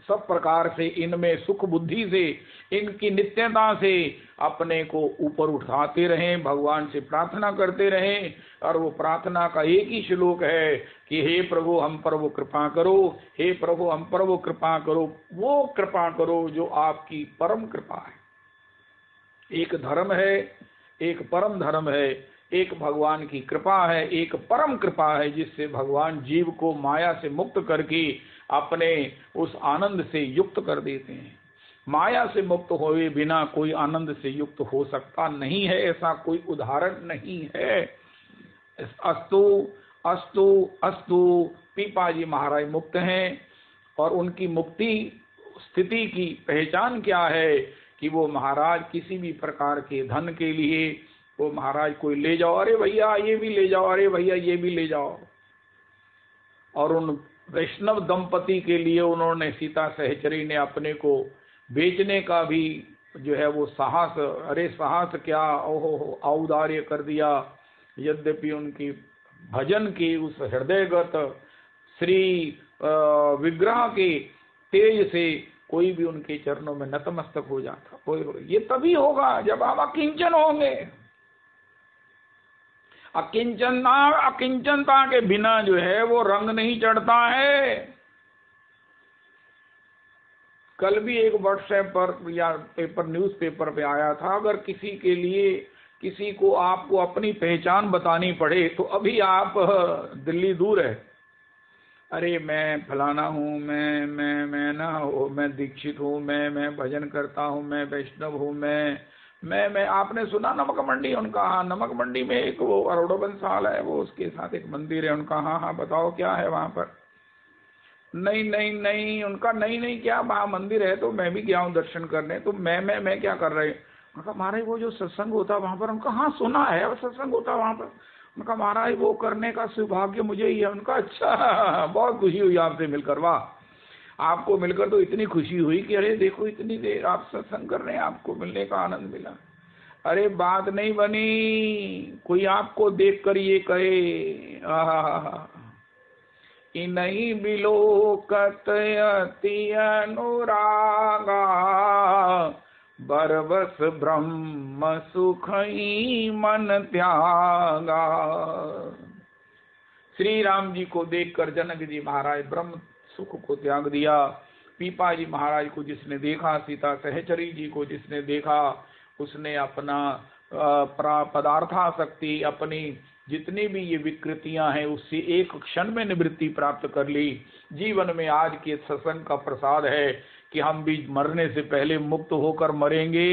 सब प्रकार से, इनमें सुख बुद्धि से, इनकी नित्यता से अपने को ऊपर उठाते रहें, भगवान से प्रार्थना करते रहें। और वो प्रार्थना का एक ही श्लोक है कि हे प्रभु हम पर वो कृपा करो, हे प्रभु हम पर वो कृपा करो, वो कृपा करो जो आपकी परम कृपा है। एक धर्म है, एक परम धर्म है, एक भगवान की कृपा है, एक परम कृपा है, जिससे भगवान जीव को माया से मुक्त करके अपने उस आनंद से युक्त कर देते हैं। माया से मुक्त हुए बिना कोई आनंद से युक्त हो सकता नहीं है, ऐसा कोई उदाहरण नहीं है। अस्तु अस्तु अस्तु। पीपा जी महाराज मुक्त हैं, और उनकी मुक्ति स्थिति की पहचान क्या है कि वो महाराज किसी भी प्रकार के धन के लिए वो महाराज कोई ले जाओ, अरे भैया ये भी ले जाओ, अरे भैया ये भी ले जाओ। और उन वैष्णव दंपति के लिए उन्होंने, सीता सहचरी ने अपने को बेचने का भी जो है वो साहस, अरे साहस क्या, ओहो औदार्य कर दिया। यद्यपि उनकी भजन की उस हृदयगत श्री विग्रह के तेज से कोई भी उनके चरणों में नतमस्तक हो जाता। ये तभी होगा जब हम अकिंचन होंगे। अकिंचनता के बिना जो है वो रंग नहीं चढ़ता है। कल भी एक व्हाट्सएप पर या पेपर, न्यूज़पेपर पे आया था, अगर किसी के लिए किसी को आपको अपनी पहचान बतानी पड़े तो अभी आप दिल्ली दूर है, अरे मैं फलाना हूँ, मैं दीक्षित हूँ, मैं भजन करता हूँ, मैं वैष्णव हूँ, मैं आपने सुना नमक मंडी? उनका हाँ, नमक मंडी में एक वो अरोड़ो बंसाल है, वो उसके साथ एक मंदिर है उनका। हाँ हाँ बताओ क्या है वहाँ पर? नहीं नहीं नहीं, उनका नहीं नहीं क्या, वहाँ मंदिर है तो मैं भी गया हूँ दर्शन करने। तो मैं क्या कर रहे? उनका महाराज वो जो सत्संग होता वहाँ पर। उनका हाँ सुना है वो सत्संग होता वहाँ पर। उनका महाराज वो करने का सौभाग्य मुझे ही है। उनका अच्छा, बहुत खुशी हुई आपसे मिलकर। वाह, आपको मिलकर तो इतनी खुशी हुई कि अरे देखो इतनी देर आप सत्संग कर रहे हैं, आपको मिलने का आनंद मिला। अरे बात नहीं बनी, कोई आपको देख कर ये कहे नहीं बिलोकत अति अनुरागा, बरबस ब्रह्म सुख ही मन त्यागा। श्री राम जी को देखकर जनक जी महाराज ब्रह्म सुख को त्याग दिया। पीपा जी महाराज को जिसने देखा, सीता सहचरी जी को जिसने देखा, उसने अपना पदार्थासक्ति, अपनी जितनी भी ये विकृतियां हैं उससे एक क्षण में निवृत्ति प्राप्त कर ली। जीवन में आज के सत्संग का प्रसाद है कि हम भी मरने से पहले मुक्त होकर मरेंगे।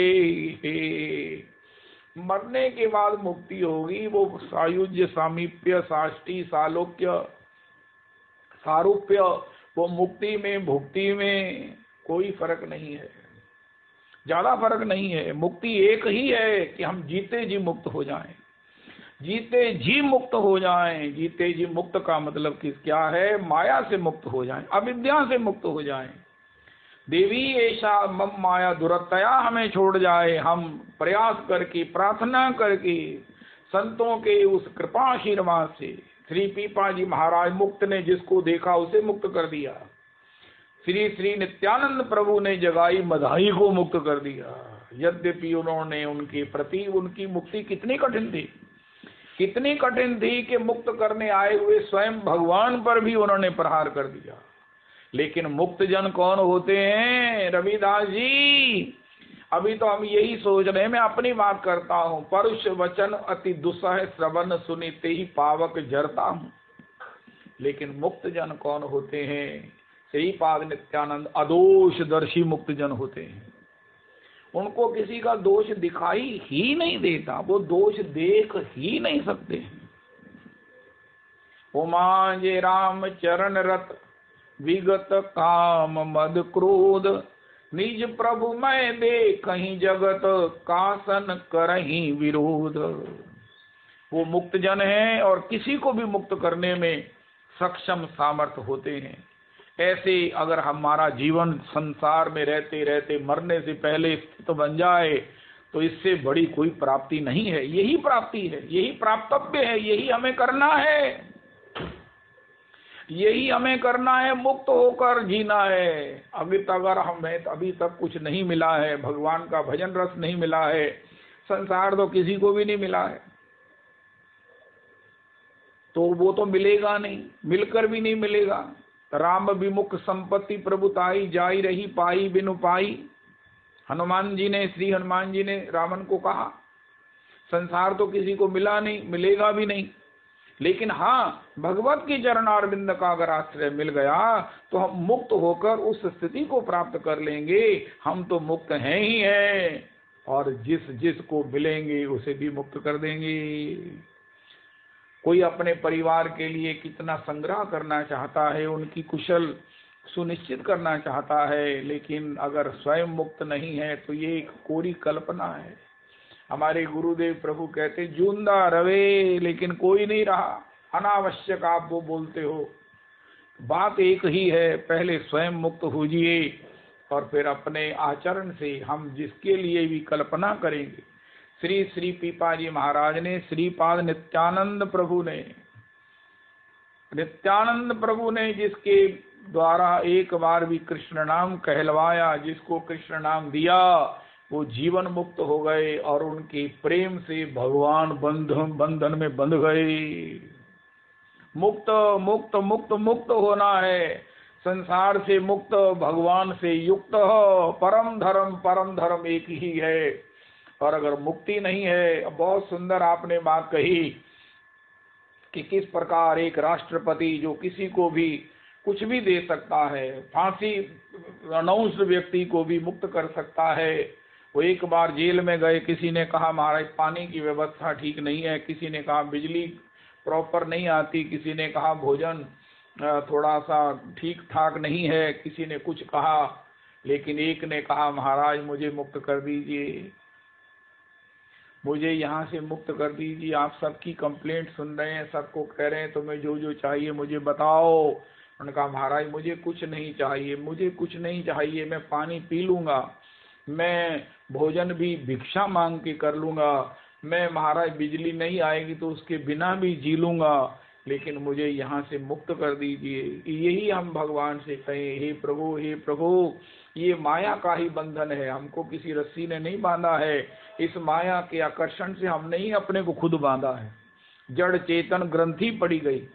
मरने के बाद मुक्ति होगी, वो सायुज्य, सामीप्य, साष्टी, सालोक्य, सारूप्य, वो मुक्ति में भुक्ति में कोई फर्क नहीं है, ज्यादा फर्क नहीं है। मुक्ति एक ही है कि हम जीते जी मुक्त हो जाएं, जीते जी मुक्त हो जाएं। जीते जी मुक्त का मतलब क्या है? माया से मुक्त हो जाएं, अविद्या से मुक्त हो जाएं। देवी ऐसा मम माया दुरतया हमें छोड़ जाए। हम प्रयास करके, प्रार्थना करके, संतों के उस कृपा आशीर्वाद से, श्री पीपा जी महाराज मुक्त ने जिसको देखा उसे मुक्त कर दिया। श्री श्री नित्यानंद प्रभु ने जगाई मधाई को मुक्त कर दिया। यद्यपि उन्होंने उनके प्रति, उनकी मुक्ति कितनी कठिन थी, कितनी कठिन थी कि मुक्त करने आए हुए स्वयं भगवान पर भी उन्होंने प्रहार कर दिया। लेकिन मुक्त जन कौन होते हैं रविदास जी? अभी तो हम यही सोच रहे हैं। मैं अपनी बात करता हूँ। परुष वचन अति दुस्सह श्रवण सुनिते ही पावक जरता हूँ। लेकिन मुक्त जन कौन होते हैं? श्रीपाद नित्यानंद अदोष दर्शी मुक्त जन होते हैं। उनको किसी का दोष दिखाई ही नहीं देता, वो दोष देख ही नहीं सकते। उमा जे राम चरण रत विगत काम मद क्रोध, निज प्रभु मैं दे कहीं जगत कासन करहीं विरोध। वो मुक्त जन हैं और किसी को भी मुक्त करने में सक्षम सामर्थ होते हैं। ऐसे अगर हमारा जीवन संसार में रहते रहते मरने से पहले स्थित बन जाए तो इससे बड़ी कोई प्राप्ति नहीं है। यही प्राप्ति है, यही प्राप्तव्य है, यही हमें करना है, यही हमें करना है। मुक्त होकर जीना है। अभी तक अगर हमें अभी तक कुछ नहीं मिला है, भगवान का भजन रस नहीं मिला है, संसार तो किसी को भी नहीं मिला है, तो वो तो मिलेगा नहीं, मिलकर भी नहीं मिलेगा। राम विमुख संपत्ति प्रभुताई, जाई रही पाई बिनु पाई। हनुमान जी ने, श्री हनुमान जी ने रावण को कहा, संसार तो किसी को मिला नहीं, मिलेगा भी नहीं, लेकिन हाँ भगवत की चरणारविंद का अगर आश्रय मिल गया तो हम मुक्त होकर उस स्थिति को प्राप्त कर लेंगे। हम तो मुक्त हैं ही हैं और जिस जिस को मिलेंगे उसे भी मुक्त कर देंगे। कोई अपने परिवार के लिए कितना संग्रह करना चाहता है, उनकी कुशल सुनिश्चित करना चाहता है, लेकिन अगर स्वयं मुक्त नहीं है तो ये एक कोरी कल्पना है। हमारे गुरुदेव प्रभु कहते जूंदा रवे लेकिन कोई नहीं रहा, अनावश्यक आप वो बोलते हो। बात एक ही है, पहले स्वयं मुक्त होइए और फिर अपने आचरण से हम जिसके लिए भी कल्पना करेंगे। श्री श्री पीपा जी महाराज ने, श्रीपाद नित्यानंद प्रभु ने जिसके द्वारा एक बार भी कृष्ण नाम कहलवाया, जिसको कृष्ण नाम दिया, वो जीवन मुक्त हो गए और उनके प्रेम से भगवान बंधन में बंध गए। मुक्त मुक्त मुक्त मुक्त होना है, संसार से मुक्त, भगवान से युक्त हो। परम धर्म एक ही है। और अगर मुक्ति नहीं है, बहुत सुंदर आपने बात कही कि किस प्रकार एक राष्ट्रपति जो किसी को भी कुछ भी दे सकता है, फांसी अनाउंस्ड व्यक्ति को भी मुक्त कर सकता है। वो एक बार जेल में गए, किसी ने कहा महाराज पानी की व्यवस्था ठीक नहीं है, किसी ने कहा बिजली प्रॉपर नहीं आती, किसी ने कहा भोजन थोड़ा सा ठीक ठाक नहीं है, किसी ने कुछ कहा, लेकिन एक ने कहा महाराज मुझे मुक्त कर दीजिए, मुझे यहाँ से मुक्त कर दीजिए। आप सबकी कंप्लेंट सुन रहे हैं, सबको कह रहे हैं तुम्हें जो जो चाहिए मुझे बताओ। उन्होंने कहा महाराज मुझे कुछ नहीं चाहिए, मुझे कुछ नहीं चाहिए, मैं पानी पी लूँगा, मैं भोजन भी भिक्षा मांग के कर लूँगा, मैं महाराज बिजली नहीं आएगी तो उसके बिना भी जी लूँगा, लेकिन मुझे यहाँ से मुक्त कर दीजिए। यही हम भगवान से कहें, हे प्रभु ये माया का ही बंधन है, हमको किसी रस्सी ने नहीं बांधा है, इस माया के आकर्षण से हमने ही अपने को खुद बांधा है। जड़ चेतन ग्रंथि पड़ी गई,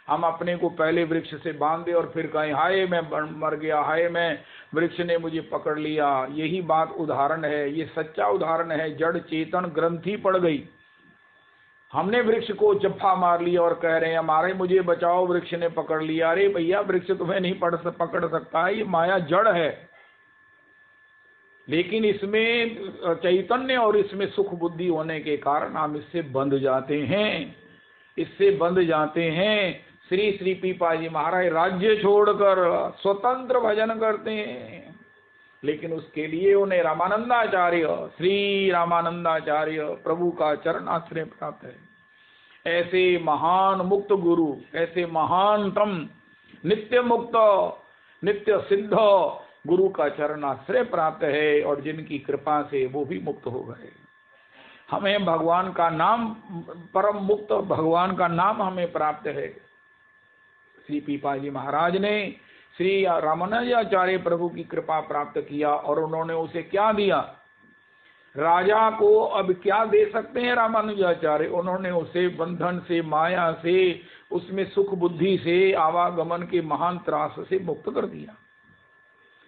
हम अपने को पहले वृक्ष से बांध दे और फिर कहें हाय मैं मर गया, हाय मैं वृक्ष ने मुझे पकड़ लिया। यही बात उदाहरण है, ये सच्चा उदाहरण है। जड़ चेतन ग्रंथि पड़ गई, हमने वृक्ष को जफ्फा मार लिया और कह रहे हैं हमारे मुझे बचाओ, वृक्ष ने पकड़ लिया। अरे भैया वृक्ष तुम्हें नहीं पकड़ सकता है, ये माया जड़ है, लेकिन इसमें चैतन्य और इसमें सुख बुद्धि होने के कारण हम इससे बंध जाते हैं, इससे बंध जाते हैं। श्री श्री पीपा जी महाराज राज्य छोड़कर स्वतंत्र भजन करते हैं, लेकिन उसके लिए उन्हें रामानंदाचार्य, श्री रामानंदाचार्य प्रभु का चरण आश्रय प्राप्त है। ऐसे महान मुक्त गुरु, ऐसे महानतम नित्य मुक्त नित्य सिद्ध गुरु का चरण आश्रय प्राप्त है, और जिनकी कृपा से वो भी मुक्त हो गए। हमें भगवान का नाम, परम मुक्त भगवान का नाम हमें प्राप्त है। श्री पीपा जी महाराज ने श्री रामानुजाचार्य प्रभु की कृपा प्राप्त किया, और उन्होंने उसे क्या दिया? राजा को अब क्या दे सकते हैं रामानुजाचार्य? उन्होंने उसे बंधन से, माया से, उसमें सुख बुद्धि से, आवागमन के महान त्रास से मुक्त कर दिया।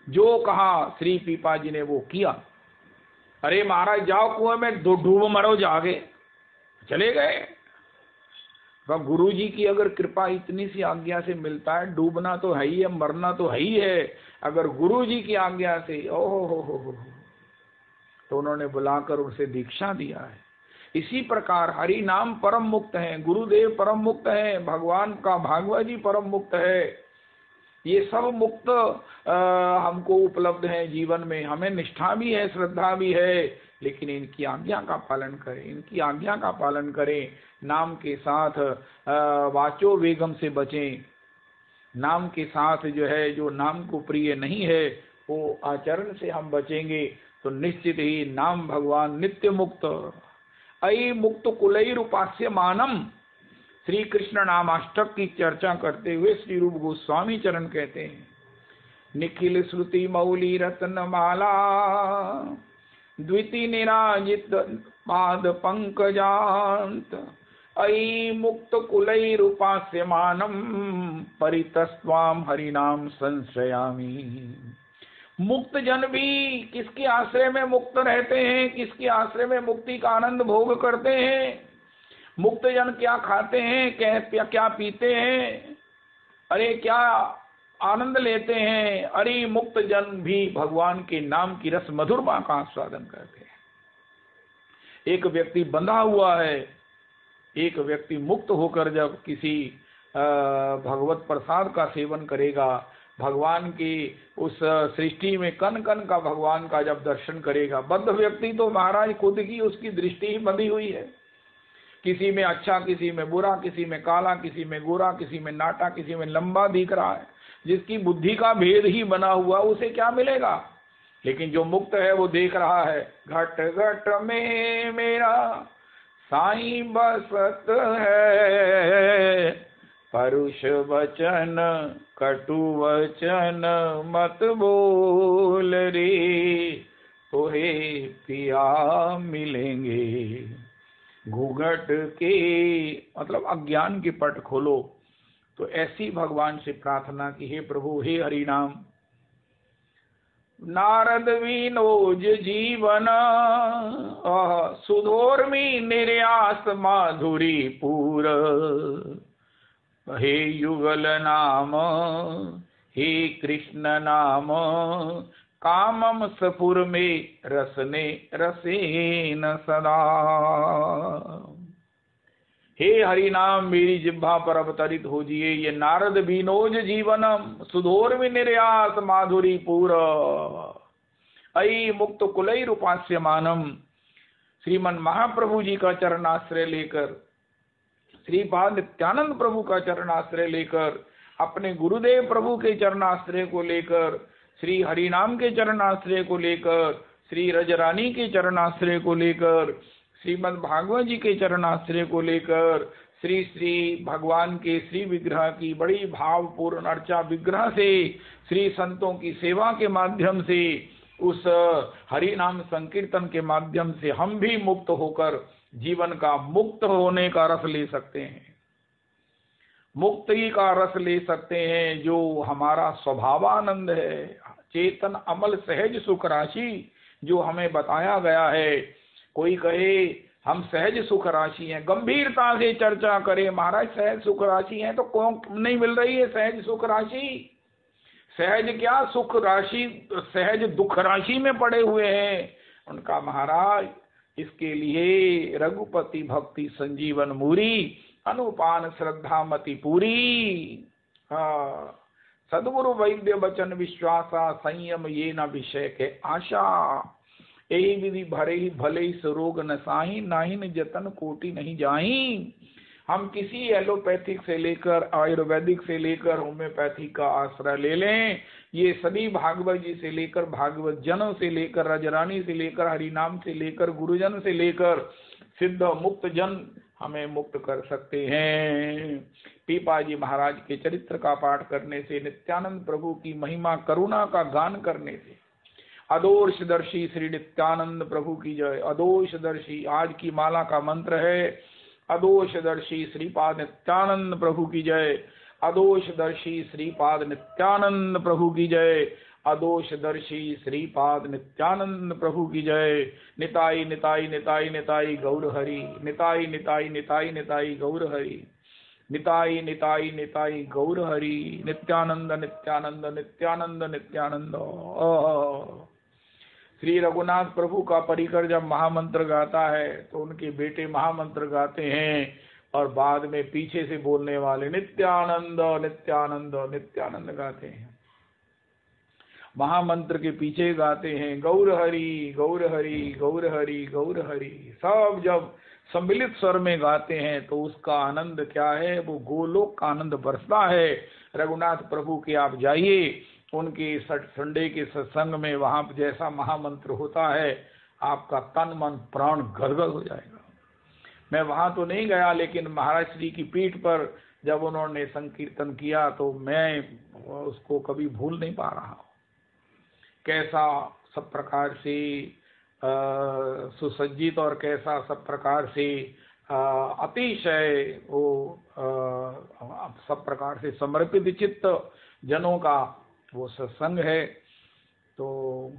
जो कहा श्री पीपा जी ने वो किया। अरे महाराज जाओ कुएं में डूब मरो जाके, चले गए। गुरु जी की अगर कृपा इतनी सी आज्ञा से मिलता है, डूबना तो है ही है, मरना तो है ही है, अगर गुरु जी की आज्ञा से ओहो हो, तो उन्होंने बुलाकर उसे दीक्षा दिया है। इसी प्रकार हरि नाम परम मुक्त है, गुरुदेव परम मुक्त है, भगवान का भागवत जी परम मुक्त है। ये सब मुक्त हमको उपलब्ध है जीवन में। हमें निष्ठा भी है, श्रद्धा भी है, लेकिन इनकी आज्ञा का पालन करें, इनकी आज्ञा का पालन करें। नाम के साथ वाचो वेगम से बचें। नाम के साथ जो है, जो नाम को प्रिय नहीं है, वो आचरण से हम बचेंगे तो निश्चित ही नाम भगवान नित्य मुक्त। अयि मुक्त कुलैर उपास्य मानम, श्री कृष्ण नामाष्टक की चर्चा करते हुए श्री रूप गोस्वामी चरण कहते हैं, निखिल श्रुति मौली रत्न माला द्विति निराजित पाद पंकजांत, अयि मुक्त कुलैर उपास्य मानम परितस्त्वाम हरिनाम संश्रयामि। मुक्त जन भी किसके आश्रय में मुक्त रहते हैं, किसके आश्रय में मुक्ति का आनंद भोग करते हैं? मुक्त जन क्या खाते हैं, क्या पीते हैं, अरे क्या आनंद लेते हैं? अरे मुक्त जन भी भगवान के नाम की रस मधुरमा का आस्वादन करते हैं। एक व्यक्ति बंधा हुआ है, एक व्यक्ति मुक्त होकर जब किसी भगवत प्रसाद का सेवन करेगा, भगवान की उस सृष्टि में कण कण का भगवान का जब दर्शन करेगा, बद्ध व्यक्ति तो महाराज खुद की उसकी दृष्टि ही बंधी हुई है, किसी में अच्छा, किसी में बुरा, किसी में काला, किसी में गोरा, किसी में नाटा, किसी में लंबा दिख रहा है। जिसकी बुद्धि का भेद ही बना हुआ, उसे क्या मिलेगा? लेकिन जो मुक्त है वो देख रहा है, घट घट में मेरा साईं बसत है, परुष वचन कटु वचन मत बोल रे, तोहे पिया मिलेंगे घूंघट के, मतलब अज्ञान के पट खोलो। तो ऐसी भगवान से प्रार्थना की, हे प्रभु, हे हरि नाम, नारद विनोज जीवन सुधोर्मी निर्यास माधुरी पूर हे युगल नाम हे कृष्ण नाम कामम सपुर में रसने रसेन सदा। हे हरि नाम मेरी जिह्वा पर अवतरित होजिए। ये नारद विनोज जीवनम सुधोर्मि निर्यास माधुरी पूर अयि मुक्त कुलई रूपास्यमानम। श्रीमन महाप्रभु जी का चरणाश्रय लेकर, श्रीपाद नित्यानंद प्रभु का चरणाश्रय लेकर, अपने गुरुदेव प्रभु के चरणाश्रय को लेकर, श्री हरिनाम के चरणाश्रय को लेकर, श्री रजरानी के चरणाश्रय को लेकर, श्रीमद् भागवत जी के चरणाश्रय को लेकर, श्री श्री भगवान के श्री विग्रह की बड़ी भावपूर्ण अर्चा विग्रह से, श्री संतों की सेवा के माध्यम से, उस हरि नाम संकीर्तन के माध्यम से हम भी मुक्त होकर जीवन का मुक्त होने का रस ले सकते हैं, मुक्ति का रस ले सकते हैं, जो हमारा स्वभावानंद है, चेतन अमल सहज सुख राशि जो हमें बताया गया है। कोई कहे हम सहज सुख राशि हैं, गंभीरता से चर्चा करे महाराज सहज सुख राशि हैं, तो कौन नहीं मिल रही है सहज सुख राशि? सहज क्या सुख राशि, सहज दुख राशि में पड़े हुए हैं। उनका महाराज इसके लिए रघुपति भक्ति संजीवन मूरी अनुपान श्रद्धा मति पूरी। सदगुरु वैद्य वचन विश्वासा संयम ये न विषय के आशा। यही विधि भरे ही भले ही रोग नसाही नाहिन जतन कोटि नहीं जाही। हम किसी एलोपैथिक से लेकर आयुर्वेदिक से लेकर होम्योपैथिक का आश्रय ले लें, ये सभी भागवत जी से लेकर भागवत जनों से लेकर रजरानी से लेकर हरिनाम से लेकर गुरुजन से लेकर सिद्ध मुक्त जन हमें मुक्त कर सकते हैं। पीपा जी महाराज के चरित्र का पाठ करने से, नित्यानंद प्रभु की महिमा करुणा का गान करने से, अदोषदर्शी श्री नित्यानंद प्रभु की जय। अदोषदर्शी आज की माला का मंत्र है, अदोषदर्शी श्रीपाद नित्यानंद प्रभु की जय। अदोषदर्शी श्रीपाद नित्यानंद प्रभु की जय। अदोषदर्शी श्रीपाद नित्यानंद प्रभु की जय। निताई निताई निताई निताई गौर हरि, निताई निताई निताई निताई गौर हरि, निताई निताई निताई गौर हरि। नित्यानंद नित्यानंद नित्यानंद नित्यानंद। श्री रघुनाथ प्रभु का परिकर जब महामंत्र गाता है तो उनके बेटे महामंत्र गाते हैं और बाद में पीछे से बोलने वाले नित्यानंद नित्यानंद नित्यानंद गाते हैं। महामंत्र के पीछे गाते हैं गौर हरि गौर हरि गौर हरि गौर हरि। सब जब सम्मिलित स्वर में गाते हैं तो उसका आनंद क्या है, वो गोलोक का आनंद बरसता है। रघुनाथ प्रभु के आप जाइए, उनके संडे के सत्संग में, वहां जैसा महामंत्र होता है आपका तन मन प्राण गदगद हो जाएगा। मैं वहां तो नहीं गया, लेकिन महाराज श्री की पीठ पर जब उन्होंने संकीर्तन किया तो मैं उसको कभी भूल नहीं पा रहा। कैसा सब प्रकार से सुसज्जित और कैसा सब प्रकार से अतिशय वो सब प्रकार से समर्पित चित्त जनों का वो सत्संग है। तो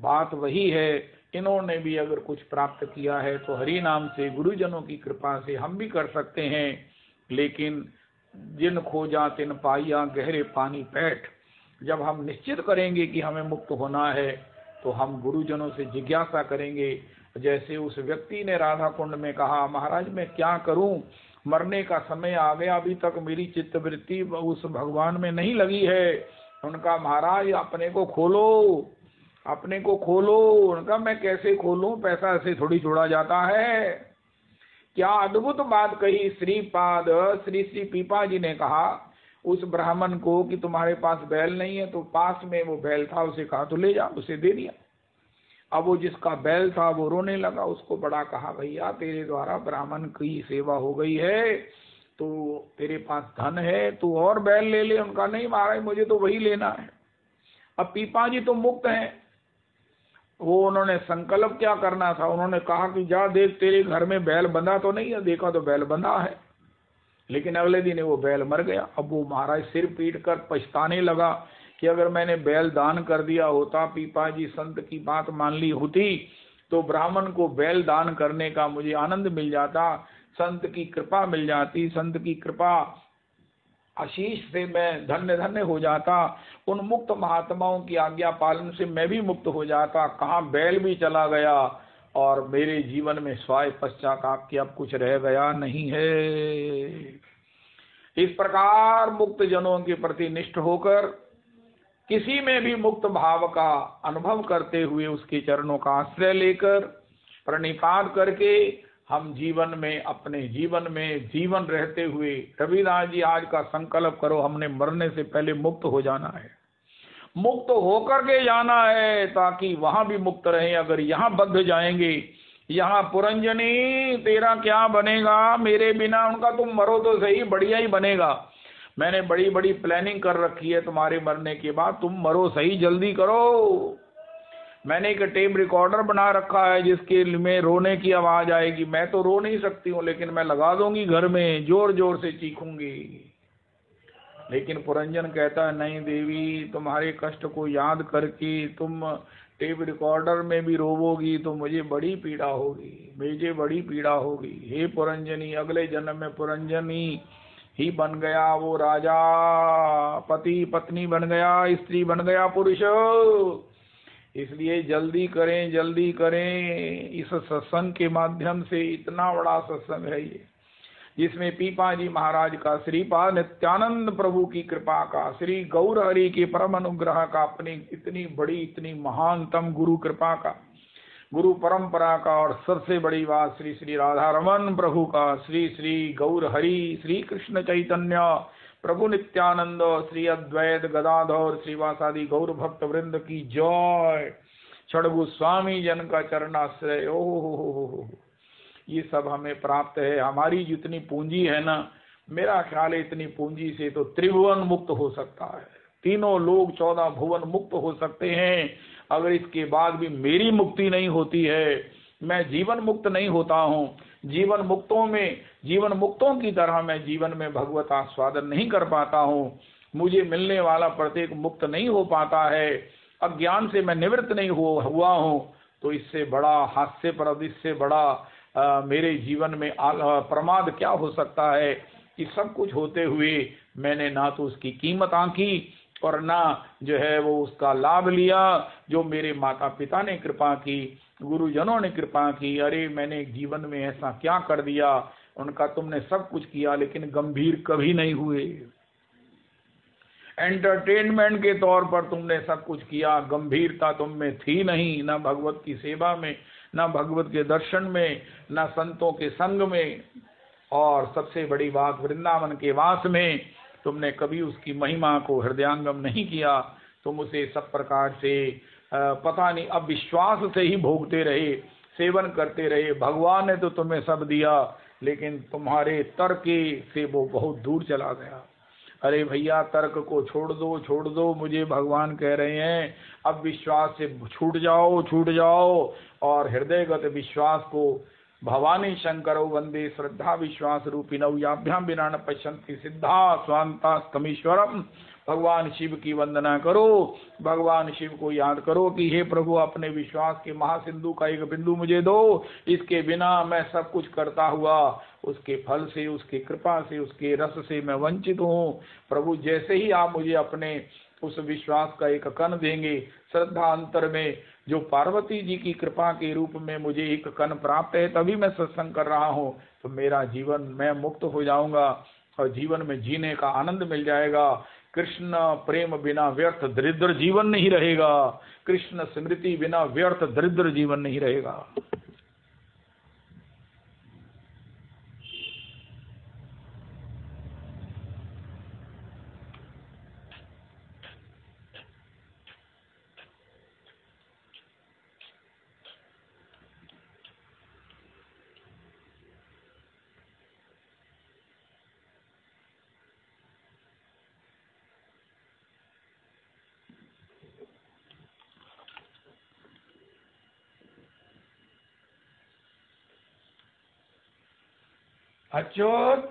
बात वही है, इन्होंने भी अगर कुछ प्राप्त किया है तो हरि नाम से, गुरुजनों की कृपा से हम भी कर सकते हैं। लेकिन जिन खोजा तिन पाइया गहरे पानी पैठ, जब हम निश्चित करेंगे कि हमें मुक्त होना है तो हम गुरुजनों से जिज्ञासा करेंगे। जैसे उस व्यक्ति ने राधा कुंड में कहा, महाराज मैं क्या करूं, मरने का समय आ गया, अभी तक मेरी चित्तवृत्ति उस भगवान में नहीं लगी है। उनका महाराज अपने को खोलो, अपने को खोलो। उनका मैं कैसे खोलूं, पैसा ऐसे थोड़ी छोड़ा जाता है। क्या अद्भुत बात कही श्रीपाद श्री श्री पीपा जी ने कहा उस ब्राह्मण को कि तुम्हारे पास बैल नहीं है, तो पास में वो बैल था, उसे कहा तो ले जा, उसे दे दिया। अब वो जिसका बैल था वो रोने लगा, उसको बड़ा कहा भैया तेरे द्वारा ब्राह्मण की सेवा हो गई है, तो तेरे पास धन है तू और बैल ले ले। उनका नहीं महाराज मुझे तो वही लेना है। अब पीपा जी तो मुक्त हैं, वो उन्होंने संकल्प क्या करना था, उन्होंने कहा कि जा देख तेरे घर में बैल बंधा तो नहीं है, देखा तो बैल बंधा है। लेकिन अगले दिन वो बैल मर गया। अब वो महाराज सिर पीट कर पछताने लगा कि अगर मैंने बैल दान कर दिया होता, पीपा जी संत की बात मान ली होती, तो ब्राह्मण को बैल दान करने का मुझे आनंद मिल जाता, संत की कृपा मिल जाती, संत की कृपा आशीष से मैं धन्य धन्य हो जाता, उन मुक्त महात्माओं की आज्ञा पालन से मैं भी मुक्त हो जाता। कहाँ बैल भी चला गया और मेरे जीवन में स्वाय पश्चाताप की अब कुछ रह गया नहीं है। इस प्रकार मुक्त जनों के प्रति निष्ठ होकर, किसी में भी मुक्त भाव का अनुभव करते हुए, उसके चरणों का आश्रय लेकर, प्रणिपात करके हम जीवन में, अपने जीवन में जीवन रहते हुए, रविदास जी आज का संकल्प करो, हमने मरने से पहले मुक्त हो जाना है, मुक्त होकर के जाना है, ताकि वहां भी मुक्त रहे। अगर यहाँ बद्ध जाएंगे, यहाँ पुरंजनी तेरा क्या बनेगा मेरे बिना, उनका तुम मरो तो सही, बढ़िया ही बनेगा, मैंने बड़ी बड़ी प्लानिंग कर रखी है तुम्हारे मरने के बाद, तुम मरो सही, जल्दी करो। मैंने एक टेप रिकॉर्डर बना रखा है जिसके में रोने की आवाज आएगी, मैं तो रो नहीं सकती हूँ, लेकिन मैं लगा दूंगी घर में, जोर जोर से चीखूंगी। लेकिन पुरंजन कहता है, नहीं देवी, तुम्हारे कष्ट को याद करके तुम टेप रिकॉर्डर में भी रोवोगी तो मुझे बड़ी पीड़ा होगी, मुझे बड़ी पीड़ा होगी। हे पुरंजनी, अगले जन्म में पुरंजनी ही बन गया वो राजा, पति पत्नी बन गया, स्त्री बन गया पुरुष। इसलिए जल्दी करें, जल्दी करें। इस सत्संग के माध्यम से, इतना बड़ा सत्संग है ये, जिसमें पीपा जी महाराज का, श्रीपाद नित्यानंद प्रभु की कृपा का, श्री गौर हरि के परम अनुग्रह का, अपनी इतनी बड़ी, इतनी महानतम गुरु कृपा का, गुरु परंपरा का, और सबसे बड़ी बात श्री श्री राधा रमन प्रभु का, श्री श्री गौर हरि, श्री कृष्ण चैतन्य प्रभु नित्यानंद, श्री अद्वैत गदाधर श्रीवासादि गौर भक्त वृंद की जय। छड़गु स्वामी जन का चरणाश्रय, ओहो, ये सब हमें प्राप्त है। हमारी जितनी पूंजी है ना, मेरा ख्याल है इतनी पूंजी से तो त्रिभुवन मुक्त हो सकता है, तीनों लोग 14 भुवन मुक्त हो सकते हैं। अगर इसके बाद भी मेरी मुक्ति नहीं होती है, मैं जीवन मुक्त नहीं होता हूँ, जीवन मुक्तों की तरह मैं जीवन में भगवत आस्वादन नहीं कर पाता हूँ, मुझे मिलने वाला प्रत्येक मुक्त नहीं हो पाता है, अज्ञान से मैं निवृत्त नहीं हुआ हूँ, तो इससे बड़ा हास्यप्रद, इससे बड़ा मेरे जीवन में प्रमाद क्या हो सकता है। कि सब कुछ होते हुए मैंने ना तो उसकी कीमत आंकी और ना जो है वो उसका लाभ लिया, जो मेरे माता पिता ने कृपा की, गुरुजनों ने कृपा की। अरे मैंने जीवन में ऐसा क्या कर दिया, उनका तुमने सब कुछ किया लेकिन गंभीर कभी नहीं हुए। एंटरटेनमेंट के तौर पर तुमने सब कुछ किया, गंभीरता तुम में थी नहीं, ना भगवत की सेवा में, ना भगवत के दर्शन में, ना संतों के संग में, और सबसे बड़ी बात वृंदावन के वास में तुमने कभी उसकी महिमा को हृदयांगम नहीं किया। तुम उसे सब प्रकार से पता नहीं अविश्वास से ही भोगते रहे, सेवन करते रहे। भगवान ने तो तुम्हें सब दिया, लेकिन तुम्हारे तर्क से वो बहुत दूर चला गया। अरे भैया, तर्क को छोड़ दो, मुझे भगवान कह रहे हैं अब विश्वास से छूट जाओ और हृदयगत विश्वास को भवानी शंकरो वंदे श्रद्धा विश्वास रूपिणौ याभ्याम बिना न पश्यन्ति सिद्धा स्वान्तास्तमीश्वरम। भगवान शिव की वंदना करो, भगवान शिव को याद करो कि हे प्रभु, अपने विश्वास के महासिंधु का एक बिंदु मुझे दो, इसके बिना मैं सब कुछ करता हुआ उसके फल से, उसकी कृपा से, उसके रस से मैं वंचित हूँ। प्रभु, जैसे ही आप मुझे अपने उस विश्वास का एक कण देंगे, श्रद्धा अंतर में जो पार्वती जी की कृपा के रूप में मुझे एक कण प्राप्त है, तभी मैं सत्संग कर रहा हूँ, तो मेरा जीवन, मैं मुक्त हो जाऊंगा और जीवन में जीने का आनंद मिल जाएगा। कृष्ण प्रेम बिना व्यर्थ दरिद्र जीवन नहीं रहेगा, कृष्ण स्मृति बिना व्यर्थ दरिद्र जीवन नहीं रहेगा। अच्युत,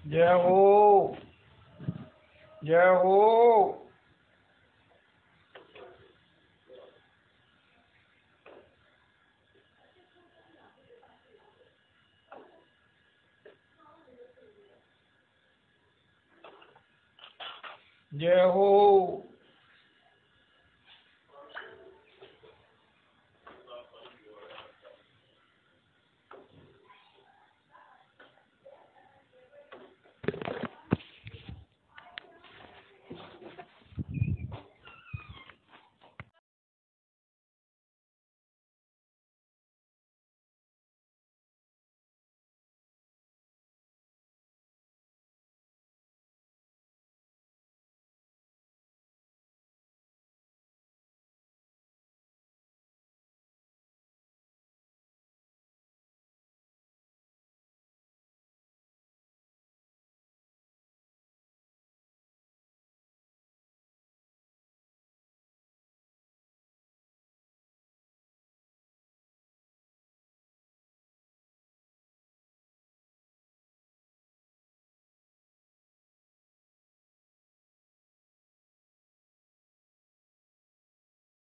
जय हो, जय हो। जय हो।